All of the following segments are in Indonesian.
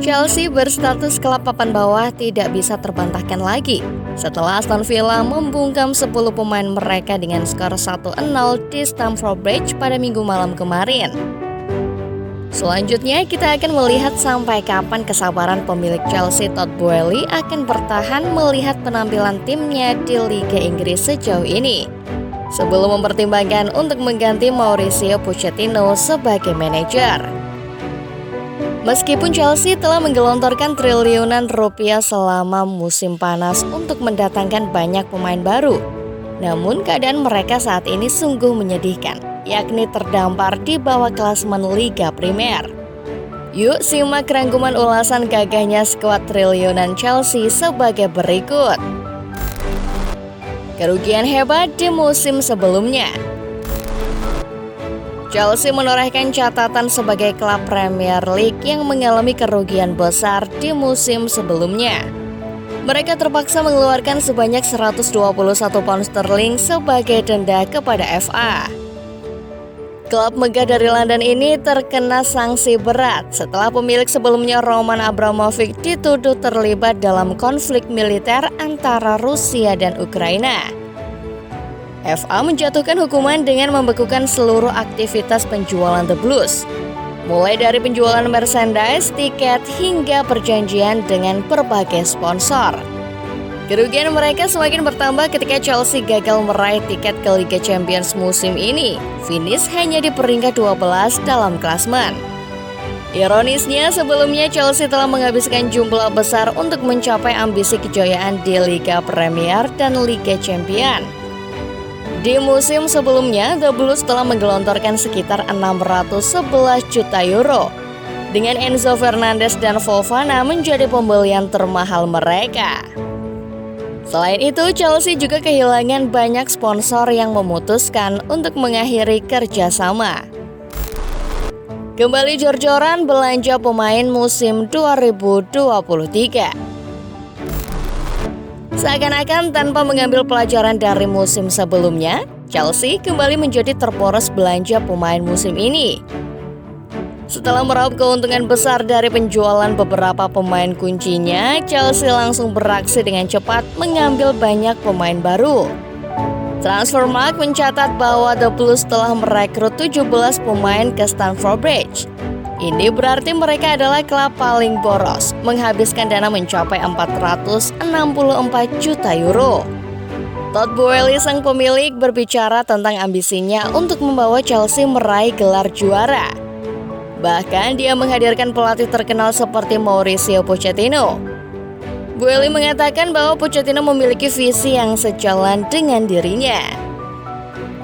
Chelsea berstatus klub papan bawah tidak bisa terbantahkan lagi setelah Aston Villa membungkam 10 pemain mereka dengan skor 1-0 di Stamford Bridge pada Minggu malam kemarin. Selanjutnya kita akan melihat sampai kapan kesabaran pemilik Chelsea Todd Boehly akan bertahan melihat penampilan timnya di Liga Inggris sejauh ini, sebelum mempertimbangkan untuk mengganti Mauricio Pochettino sebagai manajer. Meskipun Chelsea telah menggelontorkan triliunan rupiah selama musim panas untuk mendatangkan banyak pemain baru, namun keadaan mereka saat ini sungguh menyedihkan, yakni terdampar di bawah klasemen Liga Primer. Yuk simak rangkuman ulasan gagahnya skuad triliunan Chelsea sebagai berikut. Kerugian hebat di musim sebelumnya. Chelsea menorehkan catatan sebagai klub Premier League yang mengalami kerugian besar di musim sebelumnya. Mereka terpaksa mengeluarkan sebanyak 121 pound sterling sebagai denda kepada FA. Klub megah dari London ini terkena sanksi berat setelah pemilik sebelumnya Roman Abramovich dituduh terlibat dalam konflik militer antara Rusia dan Ukraina. FA menjatuhkan hukuman dengan membekukan seluruh aktivitas penjualan The Blues, mulai dari penjualan merchandise, tiket, hingga perjanjian dengan berbagai sponsor. Kerugian mereka semakin bertambah ketika Chelsea gagal meraih tiket ke Liga Champions musim ini, finish hanya di peringkat 12 dalam klasemen. Ironisnya, sebelumnya Chelsea telah menghabiskan jumlah besar untuk mencapai ambisi kejayaan di Liga Premier dan Liga Champions. Di musim sebelumnya, The Blues telah menggelontorkan sekitar 611 juta euro, dengan Enzo Fernandez dan Fofana menjadi pembelian termahal mereka. Selain itu, Chelsea juga kehilangan banyak sponsor yang memutuskan untuk mengakhiri kerjasama. Kembali jor-joran belanja pemain musim 2023. Seakan-akan tanpa mengambil pelajaran dari musim sebelumnya, Chelsea kembali menjadi terboros belanja pemain musim ini. Setelah meraup keuntungan besar dari penjualan beberapa pemain kuncinya, Chelsea langsung beraksi dengan cepat mengambil banyak pemain baru. Transfermarkt mencatat bahwa The Blues telah merekrut 17 pemain ke Stamford Bridge. Ini berarti mereka adalah klub paling boros, menghabiskan dana mencapai 464 juta euro. Todd Boehly, sang pemilik, berbicara tentang ambisinya untuk membawa Chelsea meraih gelar juara. Bahkan dia menghadirkan pelatih terkenal seperti Mauricio Pochettino. Boehly mengatakan bahwa Pochettino memiliki visi yang sejalan dengan dirinya.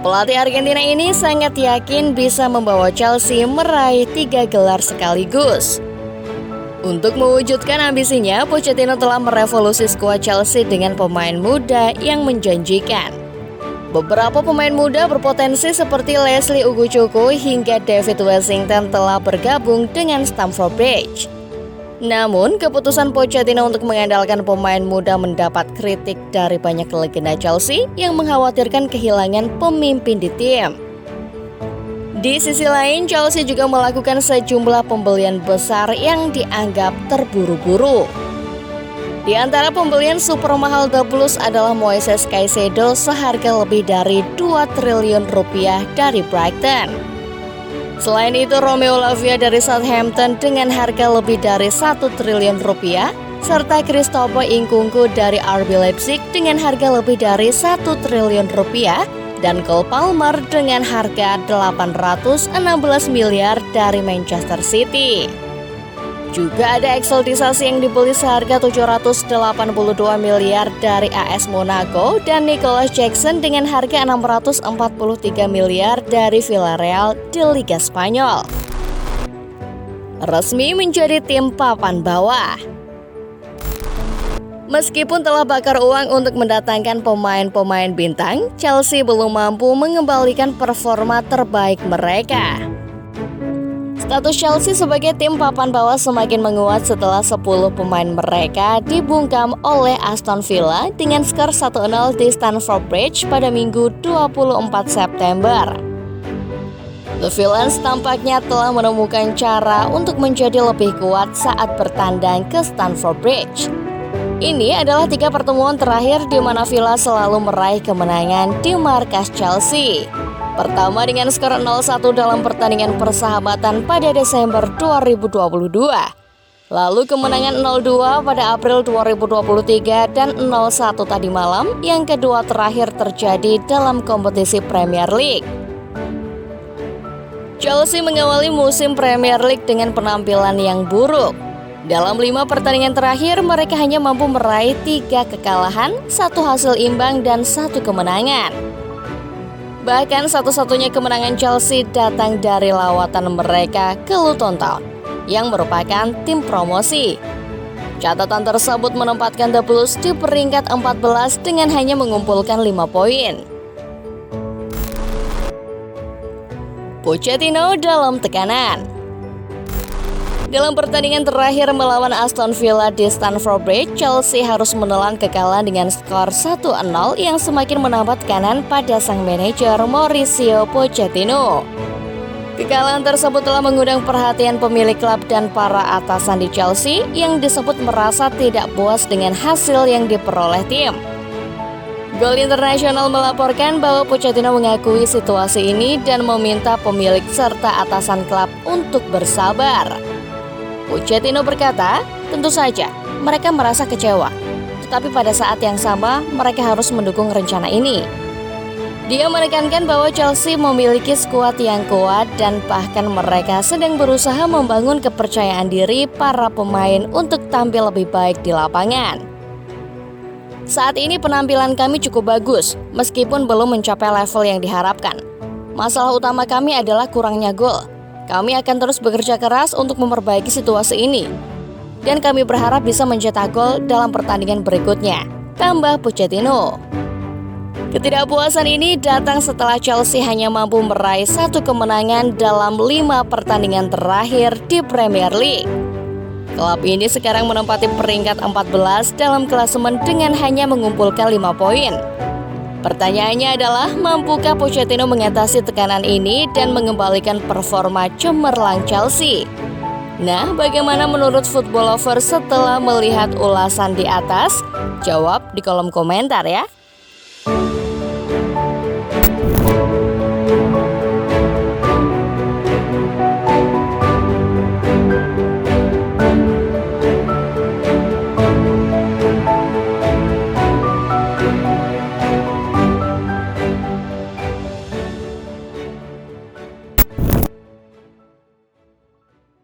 Pelatih Argentina ini sangat yakin bisa membawa Chelsea meraih 3 gelar sekaligus. Untuk mewujudkan ambisinya, Pochettino telah merevolusi skuad Chelsea dengan pemain muda yang menjanjikan. Beberapa pemain muda berpotensi seperti Leslie Ugochukwu hingga David Washington telah bergabung dengan Stamford Bridge. Namun, keputusan Pochettino untuk mengandalkan pemain muda mendapat kritik dari banyak legenda Chelsea yang mengkhawatirkan kehilangan pemimpin di tim. Di sisi lain, Chelsea juga melakukan sejumlah pembelian besar yang dianggap terburu-buru. Di antara pembelian super mahal The Blues adalah Moises Caicedo seharga lebih dari 2 triliun rupiah dari Brighton. Selain itu, Romeo Lavia dari Southampton dengan harga lebih dari 1 triliun rupiah, serta Christopher Nkunku dari RB Leipzig dengan harga lebih dari 1 triliun rupiah, dan Cole Palmer dengan harga 816 miliar dari Manchester City. Juga ada Exceltisasi yang dibeli seharga 782 miliar dari AS Monaco dan Nicolas Jackson dengan harga 643 miliar dari Villarreal di Liga Spanyol. Resmi menjadi tim papan bawah. Meskipun telah bakar uang untuk mendatangkan pemain-pemain bintang, Chelsea belum mampu mengembalikan performa terbaik mereka. Status Chelsea sebagai tim papan bawah semakin menguat setelah 10 pemain mereka dibungkam oleh Aston Villa dengan skor 1-0 di Stamford Bridge pada Minggu 24 September. The Villains tampaknya telah menemukan cara untuk menjadi lebih kuat saat bertandang ke Stamford Bridge. Ini adalah 3 pertemuan terakhir di mana Villa selalu meraih kemenangan di markas Chelsea. Pertama dengan skor 0-1 dalam pertandingan persahabatan pada Desember 2022. Lalu kemenangan 0-2 pada April 2023 dan 0-1 tadi malam yang kedua terakhir terjadi dalam kompetisi Premier League. Chelsea mengawali musim Premier League dengan penampilan yang buruk. Dalam 5 pertandingan terakhir, mereka hanya mampu meraih 3 kekalahan, 1 hasil imbang, dan 1 kemenangan. Bahkan satu-satunya kemenangan Chelsea datang dari lawatan mereka ke Luton Town, yang merupakan tim promosi. Catatan tersebut menempatkan The Blues di peringkat 14 dengan hanya mengumpulkan 5 poin. Pochettino dalam tekanan. Dalam pertandingan terakhir melawan Aston Villa di Stamford Bridge, Chelsea harus menelan kekalahan dengan skor 1-0 yang semakin menambah tekanan pada sang manajer Mauricio Pochettino. Kekalahan tersebut telah mengundang perhatian pemilik klub dan para atasan di Chelsea yang disebut merasa tidak puas dengan hasil yang diperoleh tim. Goal International melaporkan bahwa Pochettino mengakui situasi ini dan meminta pemilik serta atasan klub untuk bersabar. Pochettino berkata, tentu saja mereka merasa kecewa, tetapi pada saat yang sama mereka harus mendukung rencana ini. Dia menekankan bahwa Chelsea memiliki skuad yang kuat dan bahkan mereka sedang berusaha membangun kepercayaan diri para pemain untuk tampil lebih baik di lapangan. Saat ini penampilan kami cukup bagus, meskipun belum mencapai level yang diharapkan. Masalah utama kami adalah kurangnya gol. Kami akan terus bekerja keras untuk memperbaiki situasi ini. Dan kami berharap bisa mencetak gol dalam pertandingan berikutnya, tambah Pochettino. Ketidakpuasan ini datang setelah Chelsea hanya mampu meraih 1 kemenangan dalam 5 pertandingan terakhir di Premier League. Klub ini sekarang menempati peringkat 14 dalam klasemen dengan hanya mengumpulkan 5 poin. Pertanyaannya adalah, mampukah Pochettino mengatasi tekanan ini dan mengembalikan performa cemerlang Chelsea? Nah, bagaimana menurut Football Lover setelah melihat ulasan di atas? Jawab di kolom komentar ya.